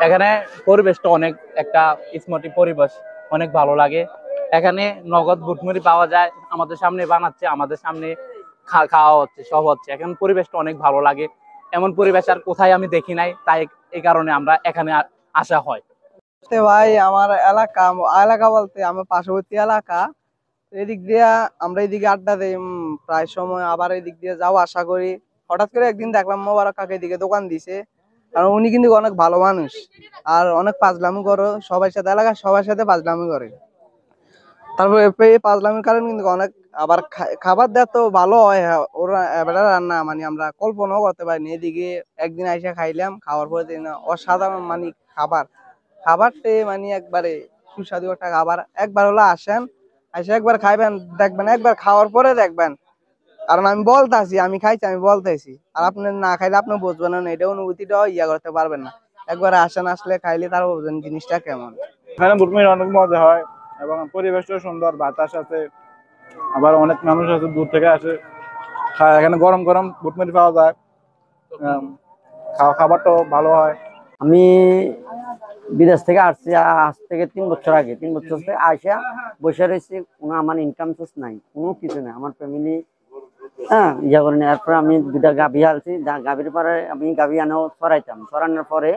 এখানে পরিবেশটা অনেক একটা স্মৃতি পরিবেশ, অনেক ভালো লাগে। এখানে নগদ বুটমুড়ি পাওয়া যায়, আমাদের সামনে বানাচ্ছে, আমাদের সামনে খাওয়া হচ্ছে, সব হচ্ছে। এখন পরিবেশটা অনেক ভালো লাগে, এমন পরিবেশ আর কোথায় আমি দেখি নাই, তাই এই কারণে আমরা এখানে আসা হয়। ভাই আমার এলাকা, এলাকা বলতে আমার পার্শ্ববর্তী এলাকা, এদিক দিয়ে আমরা এদিকে আড্ডা দিই প্রায় সময়, আবার এদিক দিয়ে যাও আশা করি। হঠাৎ করে একদিন দেখলাম মোবারক কাকা এদিকে দোকান দিছে, কারণ উনি কিন্তু অনেক ভালো মানুষ আর অনেক পাজলামি করে সবার সাথে, এলাকার সবার সাথে পাজলামি করে। তারপর এই পাজলামির কারণে কিন্তু অনেক, আবার খাবার দেওয়া তো ভালো হয়, হ্যাঁ, ওরা এবারে রান্না মানে আমরা কল্পনাও করতে পারিনি। এদিকে একদিন আইসা খাইলাম, খাওয়ার পরে দিন অসাধারণ মানে খাবারটা মানে একবারে সুস্বাদু একটা খাবার। একবার হলো আসেন, এসে একবার খাইবেন, দেখবেন একবার খাওয়ার পরে দেখবেন। কারণ আমি বলতেছি, আমি খাইছি, আমি বলতেছি, আর আপনি না খাইলে আপনি বুঝবেন না, এটা অনুভূতিটাও ইয়া করতে পারবেন না। একবার আসেন, আসলে খাইলে তার বুঝবেন জিনিসটা কেমন। এখানে বুটমিল অনেক মজা হয় এবং পরিবেশটা সুন্দর, বাতাস আছে, আবার অনেক মানুষ আছে দূর থেকে আসে খায়। এখানে গরম গরম বুটমিল পাওয়া যায়, খাবারটাও ভালো হয়। আমি বিদেশ থেকে আসছি আজ থেকে 3 বছর আগে, 3 বছর থেকে আসা বসে রয়েছি। কোনো আমার ইনকাম সোর্স নাই, কোনো কিছু নাই, আমার ফ্যামিলি হ্যাঁ ইয়া করেনি। এরপরে আমি 2টা গাভী আনছি, গাভীর পরে আমি গাভী আনাও ছড়াইতাম, ছড়ানোর পরে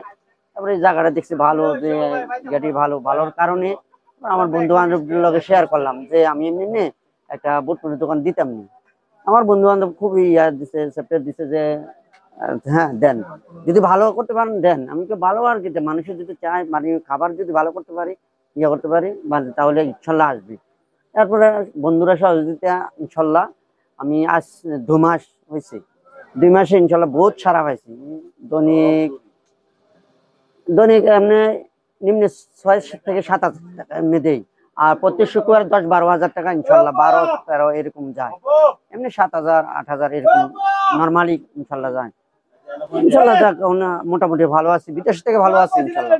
তারপরে এই জায়গাটা দেখছি ভালো, যে গাড়ি ভালোর কারণে আমার বন্ধু বান্ধবদের লগে শেয়ার করলাম যে আমি এমনি একটা বুটমুড়ির দোকান দিতাম না। আমার বন্ধু বান্ধব খুবই ইয়া দিছে, সাপোর্ট দিছে যে হ্যাঁ দেন, যদি ভালো করতে পারেন দেন। আমি তো ভালো আর কি, মানুষের যদি চায় মানে খাবার যদি ভালো করতে পারি, ইয়ে করতে পারি, তাহলে ইনশাল্লাহ আসবে। তারপরে বন্ধুরা সহযোগিতা ইনশাল্লাহ আমি আজ 2 মাস হয়েছে, 2 মাসে ইনশাল্লাহ বহুত সারা পাইছি। দৈনিক দৈনিক এমনি নিম্নে 6 থেকে 7 হাজার টাকা এমনি দেই। আর প্রত্যেক শুক্রবার 10-12 হাজার টাকা ইনশাল্লাহ, 12-13 এরকম যায়। এমনি 7 হাজার 8 হাজার এরকম নর্মালি ইনশাল্লাহ যায়। ইনশাল্লাহ যাক, মোটামুটি ভালো আছি, বিদেশ থেকে ভালো আছি ইনশাল্লাহ।